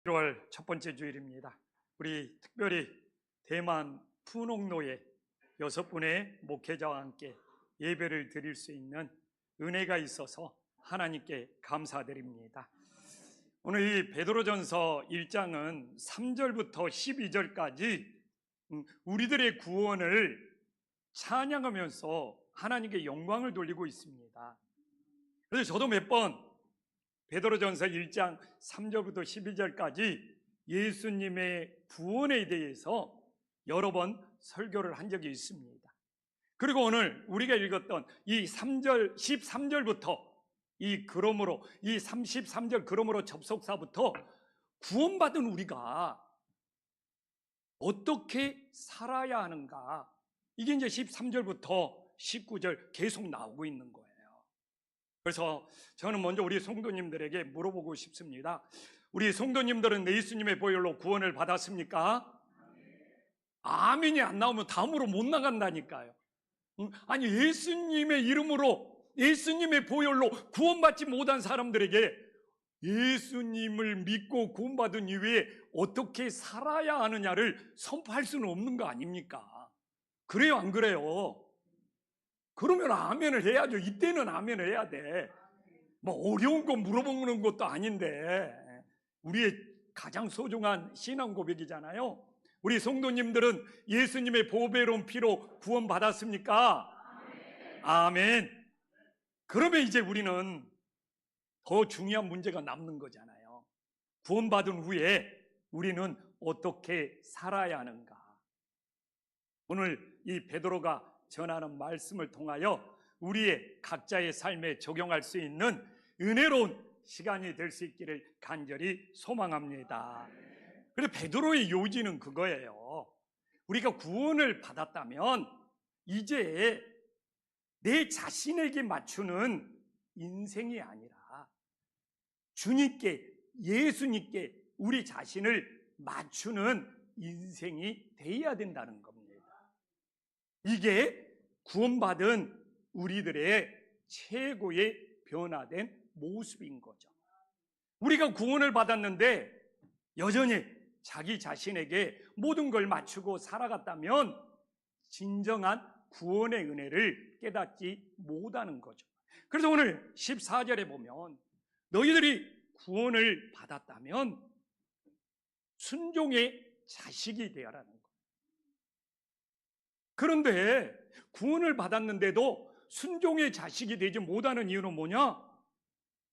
1월 첫 번째 주일입니다. 우리 특별히 대만 푸농로에 6분의 목회자와 함께 예배를 드릴 수 있는 은혜가 있어서 하나님께 감사드립니다. 오늘 이 베드로전서 1장은 3절부터 12절까지 우리들의 구원을 찬양하면서 하나님께 영광을 돌리고 있습니다. 그래서 저도 몇 번 베드로전서 1장 3절부터 12절까지 예수님의 구원에 대해서 여러 번 설교를 한 적이 있습니다. 그리고 오늘 우리가 읽었던 이 3절, 13절부터 이 33절 그러므로 접속사부터 구원받은 우리가 어떻게 살아야 하는가, 이게 이제 13절부터 19절 계속 나오고 있는 거예요. 그래서 저는 먼저 우리 성도님들에게 물어보고 싶습니다. 우리 성도님들은 예수님의 보혈로 구원을 받았습니까? 아멘이 안 나오면 다음으로 못 나간다니까요. 아니, 예수님의 이름으로, 예수님의 보혈로 구원받지 못한 사람들에게 예수님을 믿고 구원받은 이후에 어떻게 살아야 하느냐를 선포할 수는 없는 거 아닙니까? 그래요, 안 그래요? 그러면 아멘을 해야죠. 이때는 아멘을 해야 돼. 뭐 어려운 거 물어보는 것도 아닌데, 우리의 가장 소중한 신앙 고백이잖아요. 우리 성도님들은 예수님의 보배로운 피로 구원받았습니까? 아멘. 그러면 이제 우리는 더 중요한 문제가 남는 거잖아요. 구원받은 후에 우리는 어떻게 살아야 하는가? 오늘 이 베드로가 전하는 말씀을 통하여 우리의 각자의 삶에 적용할 수 있는 은혜로운 시간이 될 수 있기를 간절히 소망합니다. 그리고 베드로의 요지는 그거예요. 우리가 구원을 받았다면 이제 내 자신에게 맞추는 인생이 아니라 주님께, 예수님께 우리 자신을 맞추는 인생이 되어야 된다는 겁니다. 이게 구원받은 우리들의 최고의 변화된 모습인 거죠. 우리가 구원을 받았는데 여전히 자기 자신에게 모든 걸 맞추고 살아갔다면 진정한 구원의 은혜를 깨닫지 못하는 거죠. 그래서 오늘 14절에 보면 너희들이 구원을 받았다면 순종의 자식이 되어라는 거예요. 그런데 구원을 받았는데도 순종의 자식이 되지 못하는 이유는 뭐냐?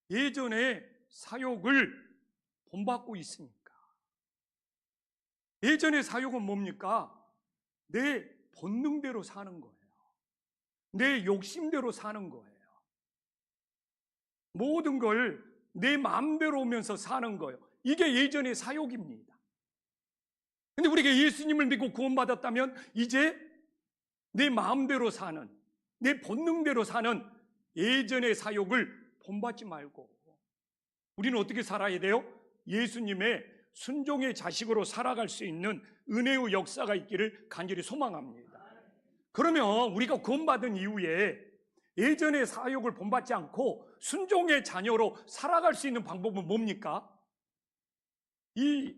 예전에 사욕을 본받고 있으니까. 예전의 사욕은 뭡니까? 내 본능대로 사는 거예요. 내 욕심대로 사는 거예요. 모든 걸 내 마음대로 오면서 사는 거예요. 이게 예전의 사욕입니다. 근데 우리가 예수님을 믿고 구원받았다면 이제 내 마음대로 사는, 내 본능대로 사는 예전의 사욕을 본받지 말고 우리는 어떻게 살아야 돼요? 예수님의 순종의 자식으로 살아갈 수 있는 은혜의 역사가 있기를 간절히 소망합니다. 그러면 우리가 구원받은 이후에 예전의 사욕을 본받지 않고 순종의 자녀로 살아갈 수 있는 방법은 뭡니까? 이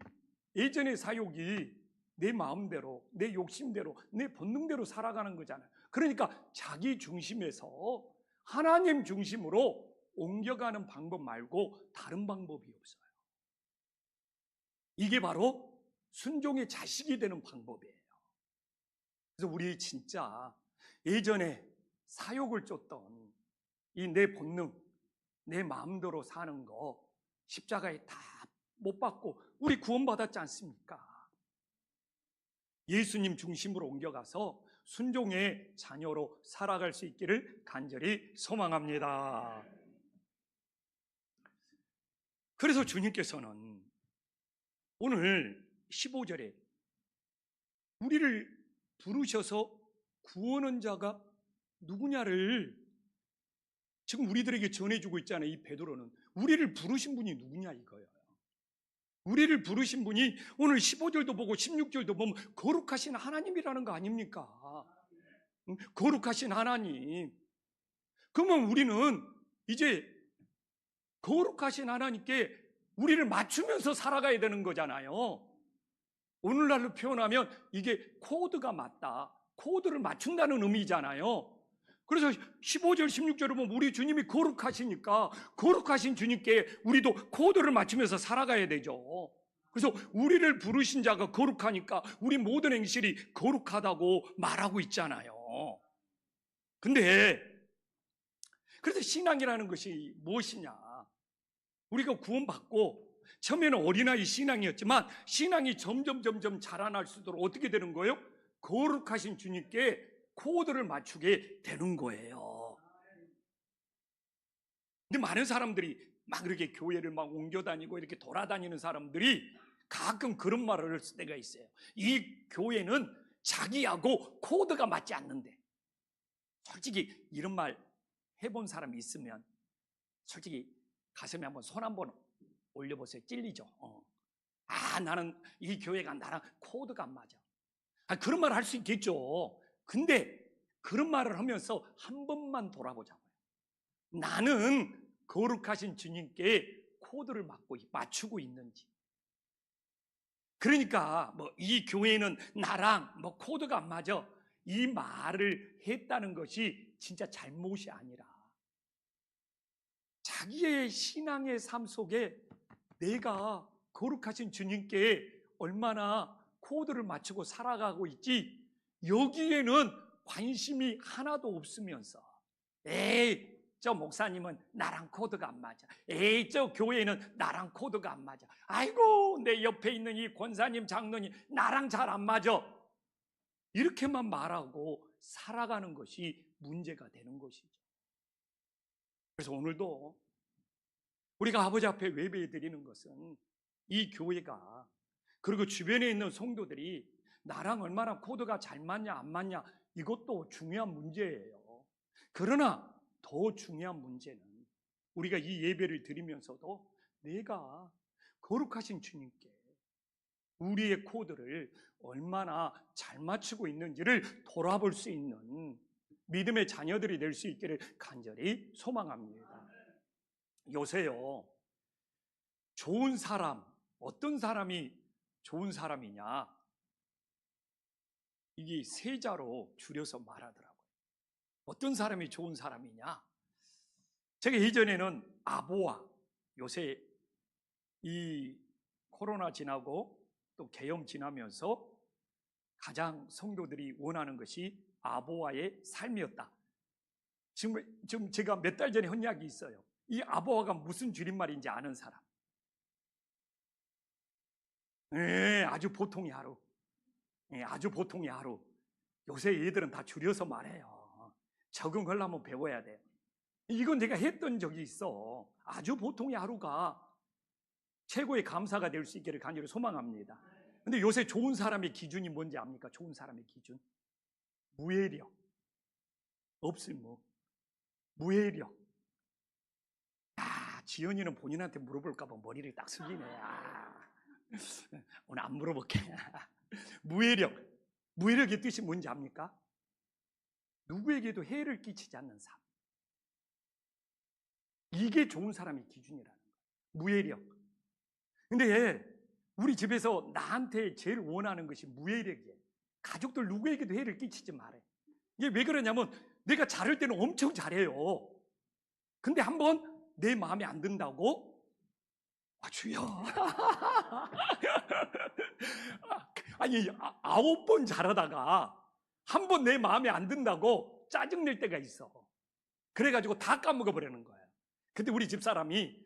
예전의 사욕이 내 마음대로, 내 욕심대로, 내 본능대로 살아가는 거잖아요. 그러니까 자기 중심에서 하나님 중심으로 옮겨가는 방법 말고 다른 방법이 없어요. 이게 바로 순종의 자식이 되는 방법이에요. 그래서 우리 진짜 예전에 사욕을 쫓던 이 내 본능, 내 마음대로 사는 거 십자가에 다 못 박고 우리 구원받았지 않습니까? 예수님 중심으로 옮겨가서 순종의 자녀로 살아갈 수 있기를 간절히 소망합니다. 그래서 주님께서는 오늘 15절에 우리를 부르셔서 구원한 자가 누구냐를 지금 우리들에게 전해주고 있잖아요. 이 베드로는 우리를 부르신 분이 누구냐 이거예요. 우리를 부르신 분이 오늘 15절도 보고 16절도 보면 거룩하신 하나님이라는 거 아닙니까? 거룩하신 하나님. 그러면 우리는 이제 거룩하신 하나님께 우리를 맞추면서 살아가야 되는 거잖아요. 오늘날로 표현하면 이게 코드가 맞다. 코드를 맞춘다는 의미잖아요. 그래서 15절, 16절을 보면 우리 주님이 거룩하시니까 거룩하신 주님께 우리도 코드를 맞추면서 살아가야 되죠. 그래서 우리를 부르신 자가 거룩하니까 우리 모든 행실이 거룩하다고 말하고 있잖아요. 근데 그래서 신앙이라는 것이 무엇이냐? 우리가 구원받고 처음에는 어린아이 신앙이었지만 신앙이 점점 자라날 수 있도록 어떻게 되는 거예요? 거룩하신 주님께 코드를 맞추게 되는 거예요. 근데 많은 사람들이 막 이렇게 교회를 막 옮겨 다니고 이렇게 돌아다니는 사람들이 가끔 그런 말을 할 때가 있어요. 이 교회는 자기하고 코드가 맞지 않는데. 솔직히 이런 말 해본 사람이 있으면 솔직히 가슴에 한번 손 한번 올려보세요. 찔리죠. 나는 이 교회가 나랑 코드가 안 맞아. 그런 말을 할 수 있겠죠. 근데 그런 말을 하면서 한 번만 돌아보자고요. 나는 거룩하신 주님께 코드를 맞추고 있는지. 그러니까 이 교회는 나랑 코드가 안 맞아. 이 말을 했다는 것이 진짜 잘못이 아니라 자기의 신앙의 삶 속에 내가 거룩하신 주님께 얼마나 코드를 맞추고 살아가고 있지, 여기에는 관심이 하나도 없으면서 에이 저 목사님은 나랑 코드가 안 맞아, 에이 저 교회는 나랑 코드가 안 맞아, 아이고 내 옆에 있는 이 권사님 장로님 나랑 잘 안 맞아, 이렇게만 말하고 살아가는 것이 문제가 되는 것이죠. 그래서 오늘도 우리가 아버지 앞에 예배 드리는 것은 이 교회가, 그리고 주변에 있는 성도들이 나랑 얼마나 코드가 잘 맞냐 안 맞냐, 이것도 중요한 문제예요. 그러나 더 중요한 문제는 우리가 이 예배를 드리면서도 내가 거룩하신 주님께 우리의 코드를 얼마나 잘 맞추고 있는지를 돌아볼 수 있는 믿음의 자녀들이 될 수 있기를 간절히 소망합니다. 요새요, 좋은 사람, 어떤 사람이 좋은 사람이냐, 이게 세자로 줄여서 말하더라고요. 어떤 사람이 좋은 사람이냐, 제가 예전에는 아보아, 요새 이 코로나 지나고 또 계엄 지나면서 가장 성도들이 원하는 것이 아보아의 삶이었다. 지금 제가 몇 달 전에 한 이야기 있어요. 이 아보아가 무슨 줄임말인지 아는 사람? 네, 아주 보통의 하루. 네, 아주 보통의 하루. 요새 애들은 다 줄여서 말해요. 적응하려면 배워야 돼요. 이건 제가 했던 적이 있어. 아주 보통의 하루가 최고의 감사가 될 수 있기를 간절히 소망합니다. 근데 요새 좋은 사람의 기준이 뭔지 압니까? 좋은 사람의 기준. 무예력. 없으면 무예력. 지연이는 본인한테 물어볼까봐 머리를 딱 숙이네. 오늘 안 물어볼게. 무예력. 무예력의 뜻이 뭔지 압니까? 누구에게도 해를 끼치지 않는 삶. 이게 좋은 사람의 기준이라는 거예요. 무예력. 근데 우리 집에서 나한테 제일 원하는 것이 무예력이에요. 가족들 누구에게도 해를 끼치지 말아요. 이게 왜 그러냐면 내가 잘할 때는 엄청 잘해요. 근데 한번 내 마음에 안 든다고? 주여. 아니 9번 잘하다가 한 번 내 마음에 안 든다고 짜증낼 때가 있어. 그래가지고 다 까먹어버리는 거예요. 근데 우리 집사람이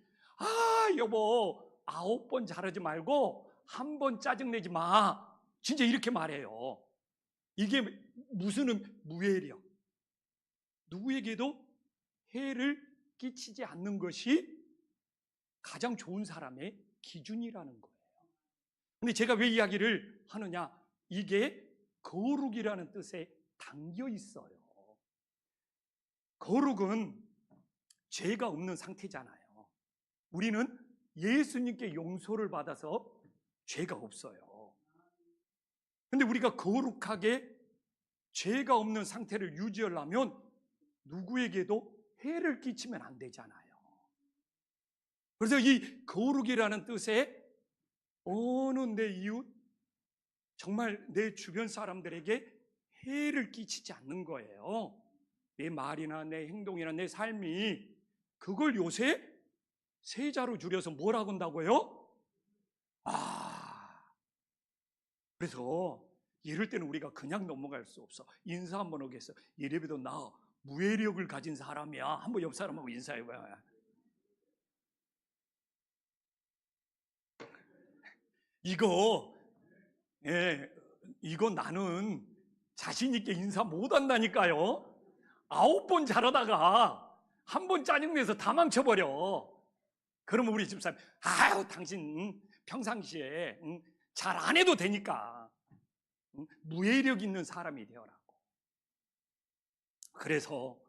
여보 9번 잘하지 말고 한 번 짜증내지 마, 진짜 이렇게 말해요. 이게 무슨 무예력. 누구에게도 해를 끼치지 않는 것이 가장 좋은 사람의 기준이라는 거예요. 근데 제가 왜 이야기를 하느냐, 이게 거룩이라는 뜻에 담겨 있어요. 거룩은 죄가 없는 상태잖아요. 우리는 예수님께 용서를 받아서 죄가 없어요. 근데 우리가 거룩하게 죄가 없는 상태를 유지하려면 누구에게도 해를 끼치면 안 되잖아요. 그래서 이 거룩이라는 뜻에 어느 내 이웃, 정말 내 주변 사람들에게 해를 끼치지 않는 거예요. 내 말이나 내 행동이나 내 삶이, 그걸 요새 세자로 줄여서 뭐라고 한다고요? 그래서 이럴 때는 우리가 그냥 넘어갈 수 없어. 인사 한번 하겠어. 이래봬도 나 무예력을 가진 사람이야. 한번 옆 사람하고 인사해봐요. 이거 나는 자신 있게 인사 못 한다니까요. 9번 잘하다가 한 번 짜증내서 다 망쳐버려. 그러면 우리 집사람, 아유 당신 평상시에 잘 안 해도 되니까 무예력 있는 사람이 되어라고. 그래서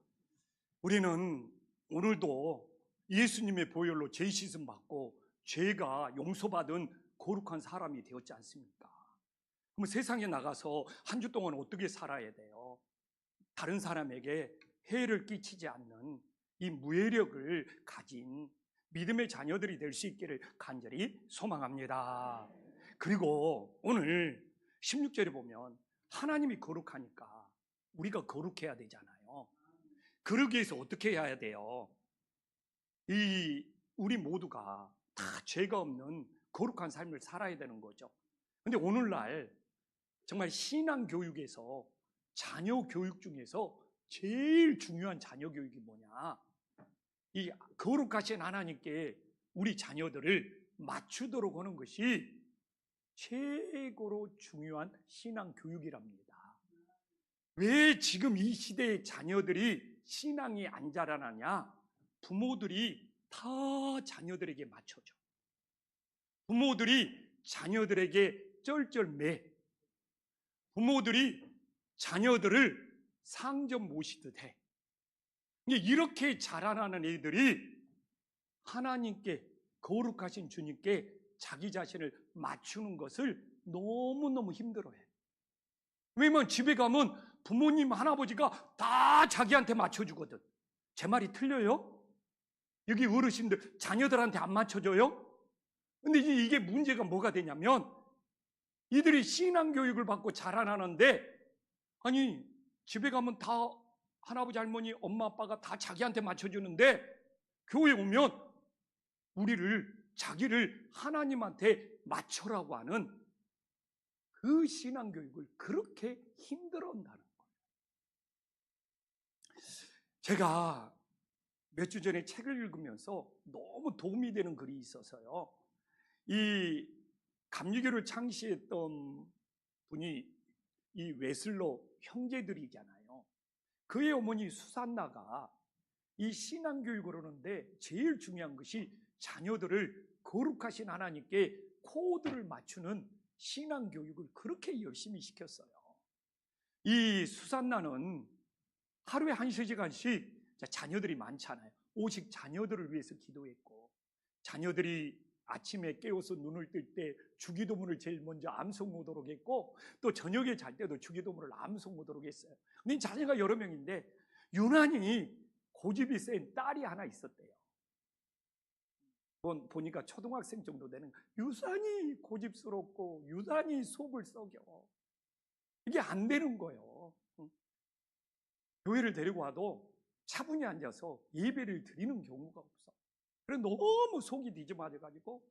우리는 오늘도 예수님의 보혈로 죄 씻음 받고 죄가 용서받은 거룩한 사람이 되었지 않습니까? 그럼 세상에 나가서 한 주 동안 어떻게 살아야 돼요? 다른 사람에게 해를 끼치지 않는 이 무예력을 가진 믿음의 자녀들이 될 수 있기를 간절히 소망합니다. 그리고 오늘 16절에 보면 하나님이 거룩하니까 우리가 거룩해야 되잖아요. 그러기 위해서 어떻게 해야 돼요? 우리 모두가 다 죄가 없는 거룩한 삶을 살아야 되는 거죠. 근데 오늘날 정말 신앙 교육에서, 자녀 교육 중에서 제일 중요한 자녀 교육이 뭐냐? 이 거룩하신 하나님께 우리 자녀들을 맞추도록 하는 것이 최고로 중요한 신앙 교육이랍니다. 왜 지금 이 시대의 자녀들이 신앙이 안 자라나냐? 부모들이 다 자녀들에게 맞춰줘. 부모들이 자녀들에게 쩔쩔매. 부모들이 자녀들을 상점 모시듯 해. 이렇게 자라나는 애들이 하나님께, 거룩하신 주님께 자기 자신을 맞추는 것을 너무너무 힘들어해. 왜냐면 집에 가면 부모님, 할아버지가 다 자기한테 맞춰주거든. 제 말이 틀려요? 여기 어르신들 자녀들한테 안 맞춰줘요? 근데 이게 문제가 뭐가 되냐면 이들이 신앙교육을 받고 자라나는데, 아니 집에 가면 다 할아버지, 할머니, 엄마, 아빠가 다 자기한테 맞춰주는데 교회 오면 자기를 하나님한테 맞춰라고 하는 그 신앙교육을 그렇게 힘들어한다는 거예요. 제가 몇 주 전에 책을 읽으면서 너무 도움이 되는 글이 있어서요. 이 감리교를 창시했던 분이 이 웨슬로 형제들이잖아요. 그의 어머니 수산나가 이 신앙교육을 하는데 제일 중요한 것이 자녀들을 거룩하신 하나님께 코드를 맞추는 신앙교육을 그렇게 열심히 시켰어요. 이 수산나는 하루에 1시간씩, 자녀들이 많잖아요. 오직 자녀들을 위해서 기도했고, 자녀들이 아침에 깨워서 눈을 뜰 때 주기도문을 제일 먼저 암송하도록 했고, 또 저녁에 잘 때도 주기도문을 암송하도록 했어요. 근데 자녀가 여러 명인데 유난히 고집이 센 딸이 하나 있었대요. 보니까 초등학생 정도 되는, 유난히 고집스럽고 유난히 속을 썩여. 이게 안 되는 거예요. 교회를 데리고 와도 차분히 앉아서 예배를 드리는 경우가 없어. 그래 너무 속이 뒤집어져가지고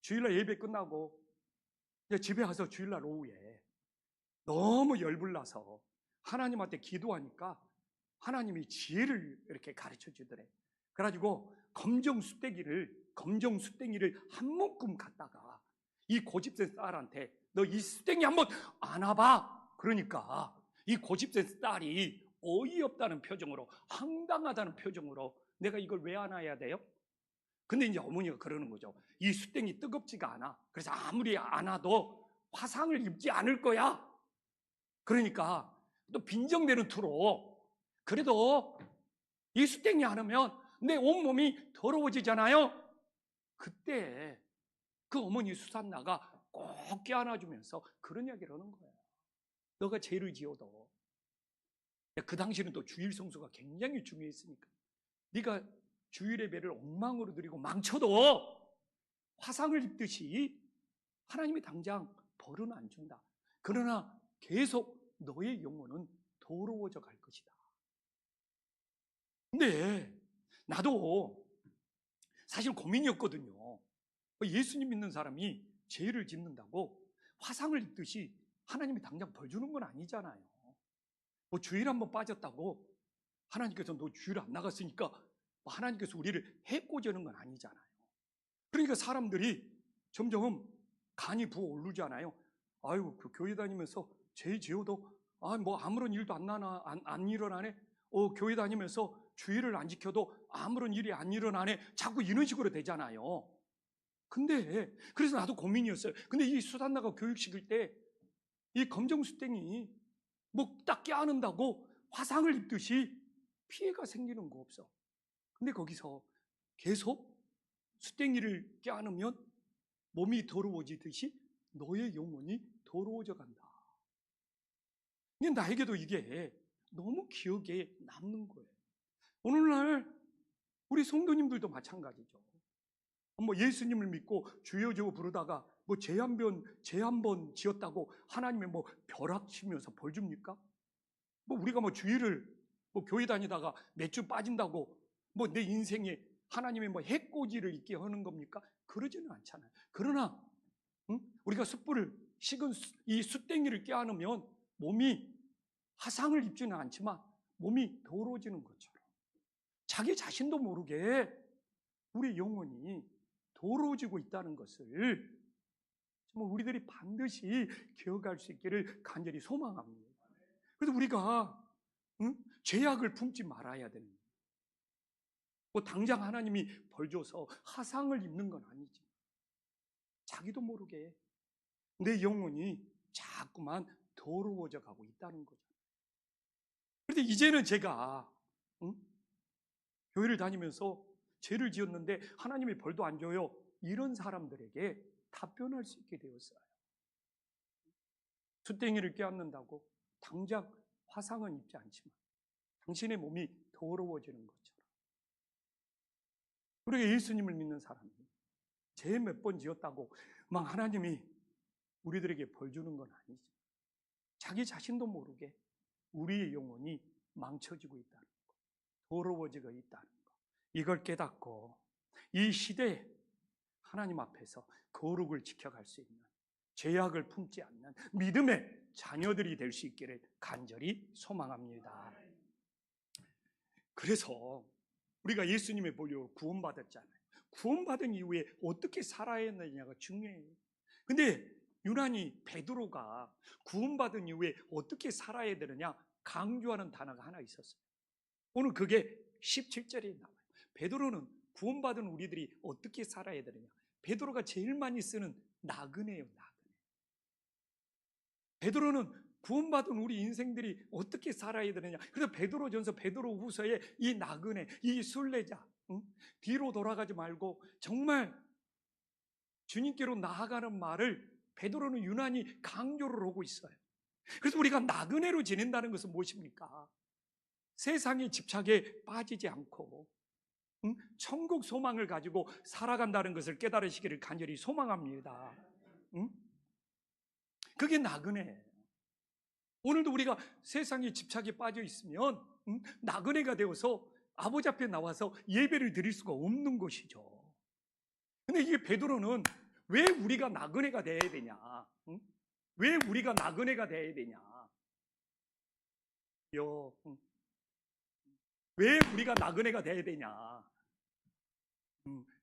주일날 예배 끝나고 집에 가서 주일날 오후에 너무 열불나서 하나님한테 기도하니까 하나님이 지혜를 이렇게 가르쳐 주더래. 그래가지고 검정 숫댕이를 한 묶음 갖다가 이 고집센 딸한테, 너 이 숫댕이 한번 안아봐. 그러니까 이 고집센 딸이 어이없다는 표정으로, 황당하다는 표정으로, 내가 이걸 왜 안아야 돼요? 근데 이제 어머니가 그러는 거죠. 이 숫댕이 뜨겁지가 않아. 그래서 아무리 안아도 화상을 입지 않을 거야. 그러니까 또 빈정대는 투로, 그래도 이 숫댕이 안으면 내 온몸이 더러워지잖아요. 그때 그 어머니 수산나가 꼭 껴안아주면서 그런 이야기를 하는 거예요. 너가 죄를 지어도, 그 당시는 또 주일 성수가 굉장히 중요했으니까, 네가 주일 예배를 엉망으로 드리고 망쳐도 화상을 입듯이 하나님이 당장 벌은 안 준다. 그러나 계속 너의 영혼은 더러워져 갈 것이다. 근데 나도 사실 고민이었거든요. 예수님 믿는 사람이 죄를 짓는다고 화상을 입듯이 하나님이 당장 벌 주는 건 아니잖아요. 뭐 주일 한번 빠졌다고 하나님께서 너 주일 안 나갔으니까 하나님께서 우리를 해코지는 건 아니잖아요. 그러니까 사람들이 점점 간이 부어오르잖아요. 아유, 그 교회 다니면서 죄 지어도 뭐 아무런 일도 안 일어나네. 교회 다니면서 주일을 안 지켜도 아무런 일이 안 일어나네. 자꾸 이런 식으로 되잖아요. 근데 그래서 나도 고민이었어요. 근데 이 수단나가 교육시킬 때 이 검정수땡이 뭐 딱 껴안는다고 화상을 입듯이 피해가 생기는 거 없어. 근데 거기서 계속 수땡이를 껴안으면 몸이 더러워지듯이 너의 영혼이 더러워져 간다. 근데 나에게도 이게 너무 기억에 남는 거예요. 오늘날 우리 성도님들도 마찬가지죠. 뭐 예수님을 믿고 주여 주여 부르다가 뭐 죄 한 번 지었다고 하나님이 뭐 벼락 치면서 벌 줍니까? 뭐 우리가 뭐 주일을 뭐 교회 다니다가 몇 주 빠진다고 뭐 내 인생에 하나님이 뭐 해코지를 있게 하는 겁니까? 그러지는 않잖아요. 그러나 우리가 숯불을 식은 이 숯땡이를 껴안으면 몸이 화상을 입지는 않지만 몸이 더러워지는 것처럼 자기 자신도 모르게 우리 영혼이 더러워지고 있다는 것을 정말 우리들이 반드시 기억할 수 있기를 간절히 소망합니다. 그래서 우리가 죄악을 품지 말아야 되는 거예요. 뭐 당장 하나님이 벌 줘서 화상을 입는 건 아니지. 자기도 모르게 내 영혼이 자꾸만 더러워져 가고 있다는 거죠. 그런데 이제는 제가 교회를 다니면서 죄를 지었는데 하나님이 벌도 안 줘요. 이런 사람들에게 답변할 수 있게 되었어요. 숫땡이를 껴안는다고 당장 화상은 입지 않지만 당신의 몸이 더러워지는 것처럼. 우리가 예수님을 믿는 사람이 죄 몇 번 지었다고 막 하나님이 우리들에게 벌 주는 건 아니지. 자기 자신도 모르게 우리의 영혼이 망쳐지고 있다는 것, 더러워지고 있다는 것, 이걸 깨닫고 이 시대에 하나님 앞에서 거룩을 지켜갈 수 있는, 죄악을 품지 않는 믿음의 자녀들이 될 수 있기를 간절히 소망합니다. 그래서 우리가 예수님의 보혈로 구원받았잖아요. 구원받은 이후에 어떻게 살아야 하느냐가 중요해요. 근데 유난히 베드로가 구원받은 이후에 어떻게 살아야 되느냐 강조하는 단어가 하나 있었어요. 오늘 그게 17절에 나와요. 베드로는 구원받은 우리들이 어떻게 살아야 되느냐. 베드로가 제일 많이 쓰는 나그네예요. 나그네. 베드로는 구원받은 우리 인생들이 어떻게 살아야 되느냐. 그래서 베드로전서 베드로후서에 이 나그네, 이 순례자, 뒤로 돌아가지 말고 정말 주님께로 나아가는 말을 베드로는 유난히 강조를 하고 있어요. 그래서 우리가 나그네로 지낸다는 것은 무엇입니까? 세상의 집착에 빠지지 않고 천국 소망을 가지고 살아간다는 것을 깨달으시기를 간절히 소망합니다. 그게 나그네예요. 오늘도 우리가 세상의 집착에 빠져 있으면 나그네가 되어서 아버지 앞에 나와서 예배를 드릴 수가 없는 것이죠. 근데 이게 베드로는 왜 우리가 나그네가 돼야 되냐? 왜 우리가 나그네가 돼야 되냐? 왜 우리가 나그네가 돼야 되냐?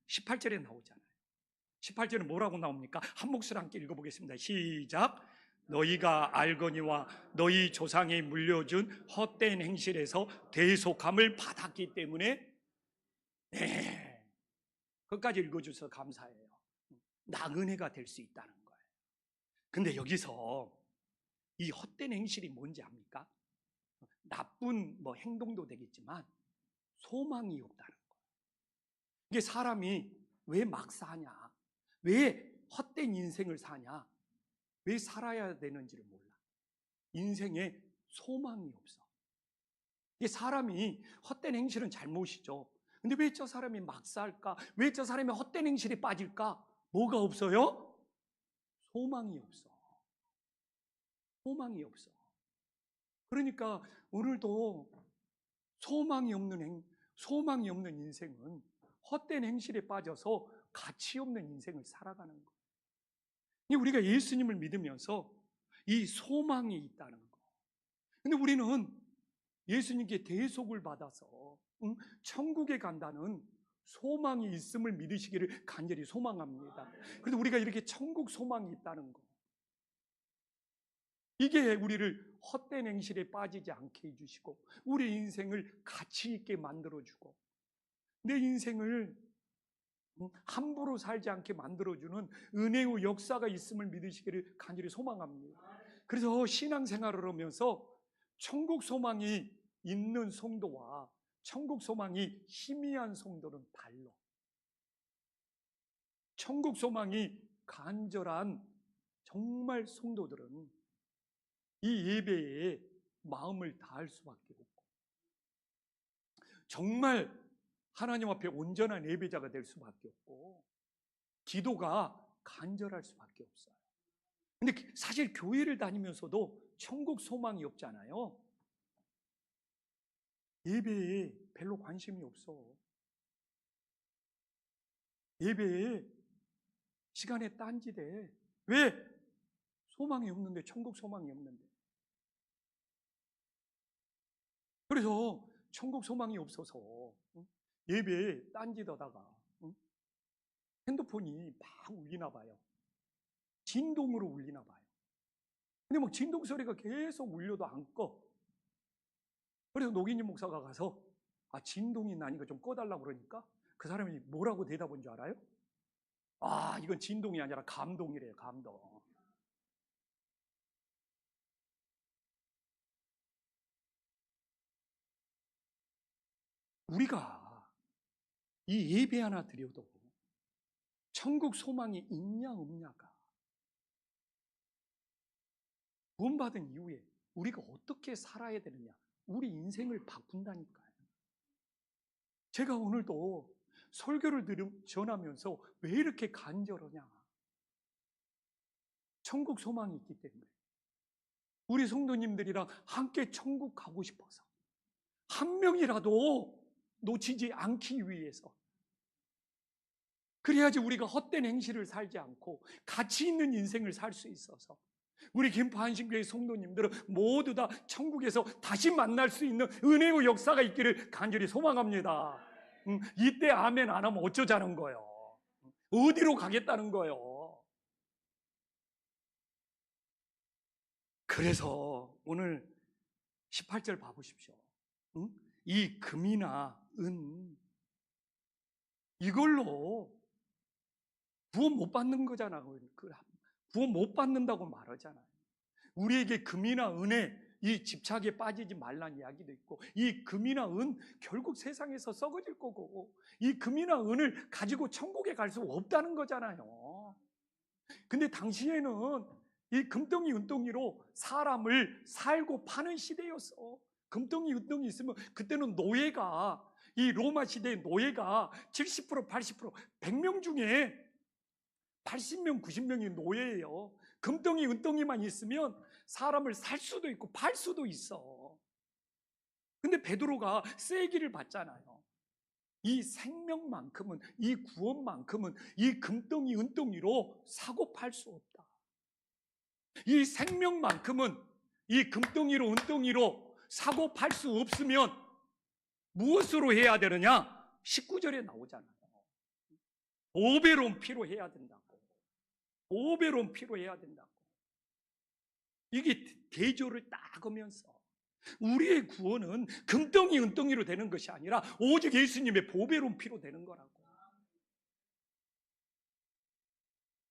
18절에 나오잖아요. 18절에 뭐라고 나옵니까? 한 목소리 함께 읽어보겠습니다. 시작. 너희가 알거니와 너희 조상이 물려준 헛된 행실에서 대속함을 받았기 때문에 네, 끝까지 읽어주셔서 감사해요. 나그네가 될 수 있다는 거예요. 근데 여기서 이 헛된 행실이 뭔지 압니까? 나쁜 행동도 되겠지만 소망이 없다는 거예요. 이게 사람이 왜 막 사냐? 왜 헛된 인생을 사냐? 왜 살아야 되는지를 몰라. 인생에 소망이 없어. 이게 사람이 헛된 행실은 잘못이죠. 근데 왜 저 사람이 막 살까? 왜 저 사람이 헛된 행실에 빠질까? 뭐가 없어요? 소망이 없어. 소망이 없어. 그러니까 오늘도 소망이 없는 인생은 헛된 행실에 빠져서 가치 없는 인생을 살아가는 거예요. 우리가 예수님을 믿으면서 이 소망이 있다는 거. 근데 우리는 예수님께 대속을 받아서 천국에 간다는 소망이 있음을 믿으시기를 간절히 소망합니다. 그래서 우리가 이렇게 천국 소망이 있다는 거, 이게 우리를 헛된 행실에 빠지지 않게 해주시고 우리 인생을 가치 있게 만들어주고 내 인생을 함부로 살지 않게 만들어주는 은혜의 역사가 있음을 믿으시기를 간절히 소망합니다. 그래서 신앙생활을 하면서 천국 소망이 있는 성도와 천국 소망이 희미한 성도는 달라. 천국 소망이 간절한 정말 성도들은 이 예배에 마음을 다할 수밖에 없고 정말 하나님 앞에 온전한 예배자가 될 수밖에 없고 기도가 간절할 수밖에 없어요. 근데 사실 교회를 다니면서도 천국 소망이 없잖아요. 예배에 별로 관심이 없어. 예배에 시간에 딴지대. 왜? 소망이 없는데, 천국 소망이 없는데. 그래서 천국 소망이 없어서 예배에 딴지더다가 핸드폰이 막 울리나 봐요. 진동으로 울리나 봐요. 근데 막 진동 소리가 계속 울려도 안 꺼. 그래서 노기님 목사가 가서 진동이 나니까 좀 꺼달라고 그러니까 그 사람이 뭐라고 대답한 줄 알아요? 이건 진동이 아니라 감동이래요. 감동. 우리가 이 예배 하나 드려도 천국 소망이 있냐 없냐가 구원받은 이후에 우리가 어떻게 살아야 되느냐, 우리 인생을 바꾼다니까요. 제가 오늘도 설교를 전하면서 왜 이렇게 간절하냐, 천국 소망이 있기 때문에 우리 성도님들이랑 함께 천국 가고 싶어서 한 명이라도 놓치지 않기 위해서, 그래야지 우리가 헛된 행실을 살지 않고 가치 있는 인생을 살 수 있어서 우리 김포 한신교회 성도님들은 모두 다 천국에서 다시 만날 수 있는 은혜의 역사가 있기를 간절히 소망합니다. 이때 아멘 안 하면 어쩌자는 거예요. 어디로 가겠다는 거예요. 그래서 오늘 18절 봐보십시오. 이 금이나 은, 이걸로 구원 못 받는 거잖아요. 구원 못 받는다고 말하잖아요. 우리에게 금이나 은에 이 집착에 빠지지 말라는 이야기도 있고, 이 금이나 은 결국 세상에서 썩어질 거고, 이 금이나 은을 가지고 천국에 갈 수 없다는 거잖아요. 근데 당시에는 이 금덩이 은덩이로 사람을 살고 파는 시대였어. 금덩이 은덩이 있으면 그때는 노예가, 이 로마 시대의 노예가 70% 80% 100명 중에 80명 90명이 노예예요. 금덩이 은덩이만 있으면 사람을 살 수도 있고 팔 수도 있어. 근데 베드로가 쐐기를 받잖아요. 이 생명만큼은, 이 구원만큼은 이 금덩이 은덩이로 사고 팔 수 없다. 이 생명만큼은 이 금덩이로 은덩이로 사고 팔 수 없으면 무엇으로 해야 되느냐? 19절에 나오잖아요. 보배로운 피로 해야 된다고. 보배로운 피로 해야 된다고. 이게 대조를 딱 하면서 우리의 구원은 금덩이 은덩이로 되는 것이 아니라 오직 예수님의 보배로운 피로 되는 거라고.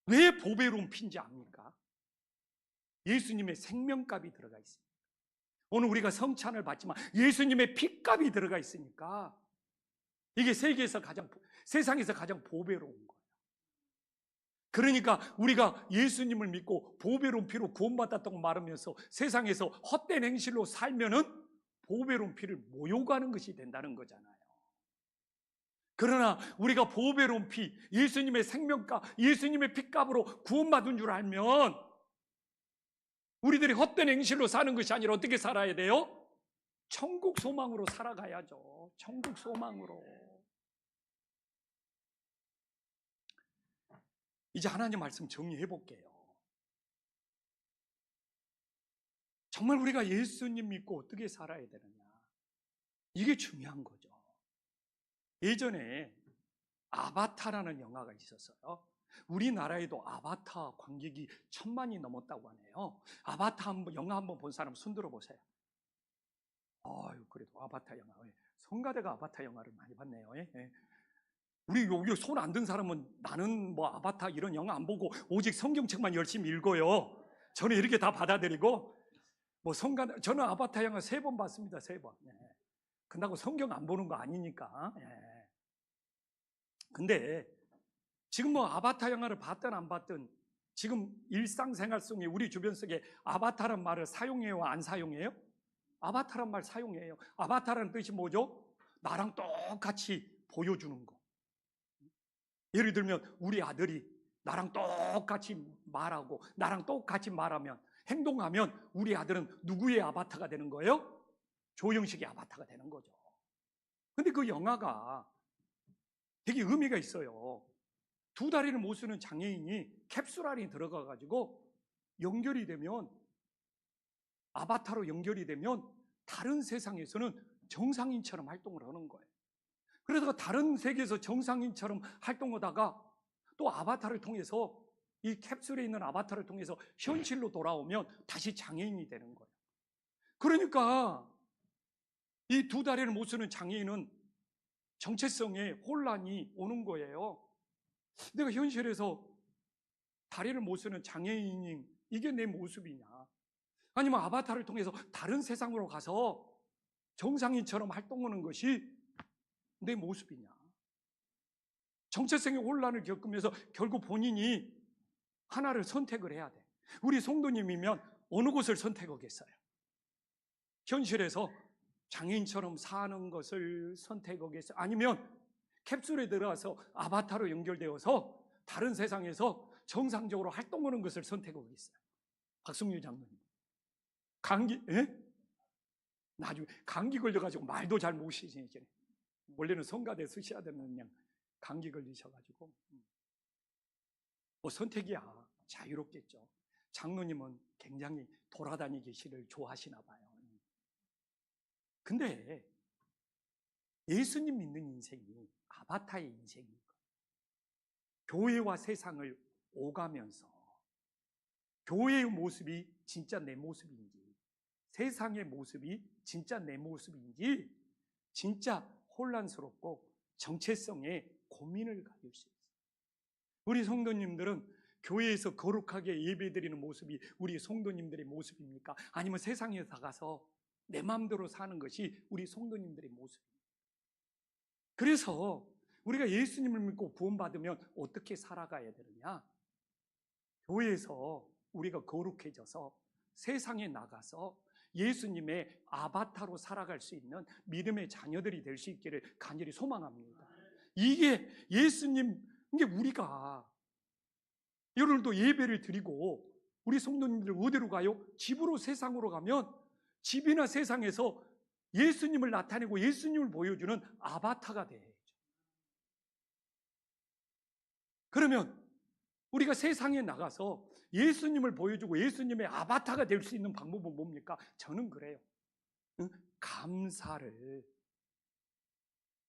왜 보배로운 피인지 압니까? 예수님의 생명값이 들어가 있습니다. 오늘 우리가 성찬을 받지만 예수님의 피값이 들어가 있으니까 이게 세상에서 가장 보배로운 거예요. 그러니까 우리가 예수님을 믿고 보배로운 피로 구원받았다고 말하면서 세상에서 헛된 행실로 살면은 보배로운 피를 모욕하는 것이 된다는 거잖아요. 그러나 우리가 보배로운 피, 예수님의 생명값, 예수님의 피값으로 구원받은 줄 알면 우리들이 헛된 행실로 사는 것이 아니라 어떻게 살아야 돼요? 천국 소망으로 살아가야죠. 천국 소망으로. 이제 하나님 말씀 정리해 볼게요. 정말 우리가 예수님 믿고 어떻게 살아야 되느냐, 이게 중요한 거죠. 예전에 아바타라는 영화가 있었어요. 우리나라에도 아바타 관객이 1000만이 넘었다고 하네요. 아바타 영화 한번 본 사람 손 들어보세요. 아유, 그래도 아바타 영화, 성가대가 아바타 영화를 많이 봤네요. 우리 여기 손 안 든 사람은 나는 뭐 아바타 이런 영화 안 보고 오직 성경책만 열심히 읽어요. 저는 이렇게 다 받아들이고 뭐 성가대, 저는 아바타 영화 3번 봤습니다. 3번. 근다고 성경 안 보는 거 아니니까. 근데 지금 뭐 아바타 영화를 봤든 안 봤든 지금 일상생활 속에 우리 주변 속에 아바타란 말을 사용해요, 안 사용해요? 아바타란 말 사용해요. 아바타라는 뜻이 뭐죠? 나랑 똑같이 보여주는 거. 예를 들면 우리 아들이 나랑 똑같이 말하고 나랑 똑같이 말하면, 행동하면 우리 아들은 누구의 아바타가 되는 거예요? 조영식의 아바타가 되는 거죠. 근데 그 영화가 되게 의미가 있어요. 2다리를 못 쓰는 장애인이 캡슐 안에 들어가가지고 연결이 되면, 아바타로 연결이 되면 다른 세상에서는 정상인처럼 활동을 하는 거예요. 그래서 다른 세계에서 정상인처럼 활동하다가 또 아바타를 통해서, 이 캡슐에 있는 아바타를 통해서 현실로 돌아오면 다시 장애인이 되는 거예요. 그러니까 이 2다리를 못 쓰는 장애인은 정체성에 혼란이 오는 거예요. 내가 현실에서 다리를 못 쓰는 장애인인 이게 내 모습이냐, 아니면 아바타를 통해서 다른 세상으로 가서 정상인처럼 활동하는 것이 내 모습이냐. 정체성의 혼란을 겪으면서 결국 본인이 하나를 선택을 해야 돼. 우리 성도님이면 어느 곳을 선택하겠어요? 현실에서 장애인처럼 사는 것을 선택하겠어요? 아니면 캡슐에 들어가서 아바타로 연결되어서 다른 세상에서 정상적으로 활동하는 것을 선택하겠어요? 박승유 장로님, 감기, 나중에 감기 걸려가지고 말도 잘 못 쉬시네. 원래는 성가대 쓰셔야 되는 그냥 감기 걸리셔가지고. 뭐 선택이야, 자유롭겠죠. 장로님은 굉장히 돌아다니기를 좋아하시나 봐요. 근데 예수님 믿는 인생이 아바타의 인생인 거예요. 교회와 세상을 오가면서 교회의 모습이 진짜 내 모습인지, 세상의 모습이 진짜 내 모습인지 진짜 혼란스럽고 정체성에 고민을 가질 수 있어요. 우리 성도님들은 교회에서 거룩하게 예배드리는 모습이 우리 성도님들의 모습입니까? 아니면 세상에 나가서 내 마음대로 사는 것이 우리 성도님들의 모습입니까? 그래서 우리가 예수님을 믿고 구원받으면 어떻게 살아가야 되느냐? 교회에서 우리가 거룩해져서 세상에 나가서 예수님의 아바타로 살아갈 수 있는 믿음의 자녀들이 될 수 있기를 간절히 소망합니다. 이게 예수님, 이게 우리가 오늘도 예배를 드리고 우리 성도님들 어디로 가요? 집으로, 세상으로 가면 집이나 세상에서 예수님을 나타내고 예수님을 보여주는 아바타가 돼야죠. 그러면 우리가 세상에 나가서 예수님을 보여주고 예수님의 아바타가 될 수 있는 방법은 뭡니까? 저는 그래요. 감사를,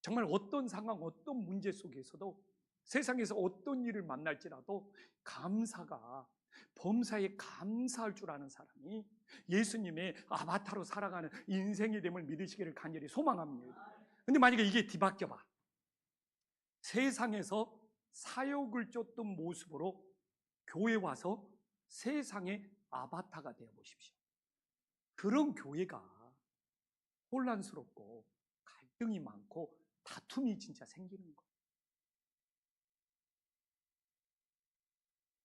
정말 어떤 상황, 어떤 문제 속에서도 세상에서 어떤 일을 만날지라도 감사가, 범사에 감사할 줄 아는 사람이 예수님의 아바타로 살아가는 인생이 됨을 믿으시기를 간절히 소망합니다. 근데 만약에 이게 뒤바뀌어봐. 세상에서 사욕을 쫓던 모습으로 교회 와서 세상의 아바타가 되어 보십시오. 그런 교회가 혼란스럽고 갈등이 많고 다툼이 진짜 생기는 거예요.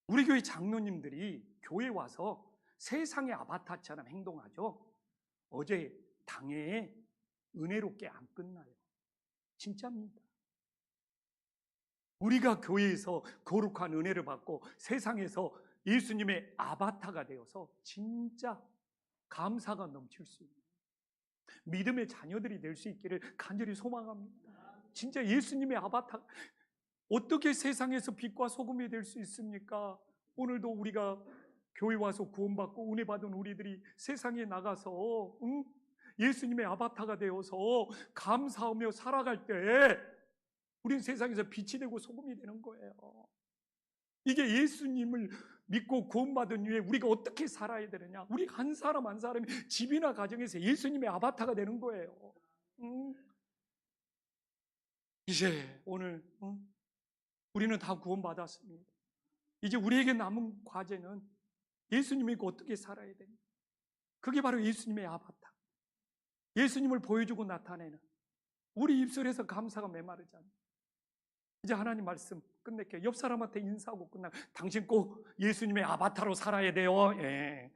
우리 교회 장로님들이 교회 와서 세상의 아바타처럼 행동하죠. 어제 당회에 은혜롭게 안 끝나요. 진짜입니다. 우리가 교회에서 거룩한 은혜를 받고 세상에서 예수님의 아바타가 되어서 진짜 감사가 넘칠 수 있는 믿음의 자녀들이 될 수 있기를 간절히 소망합니다. 진짜 예수님의 아바타, 어떻게 세상에서 빛과 소금이 될 수 있습니까? 오늘도 우리가 교회 와서 구원받고 은혜 받은 우리들이 세상에 나가서 예수님의 아바타가 되어서 감사하며 살아갈 때 우리는 세상에서 빛이 되고 소금이 되는 거예요. 이게 예수님을 믿고 구원받은 이후에 우리가 어떻게 살아야 되느냐? 우리 한 사람 한 사람이 집이나 가정에서 예수님의 아바타가 되는 거예요. 이제 오늘 우리는 다 구원받았습니다. 이제 우리에게 남은 과제는 예수님을 믿고 어떻게 살아야 됩니까? 그게 바로 예수님의 아바타. 예수님을 보여주고 나타내는 우리 입술에서 감사가 메마르잖아요. 이제 하나님 말씀 끝낼게요. 옆 사람한테 인사하고 끝나고 당신 꼭 예수님의 아바타로 살아야 돼요. 예.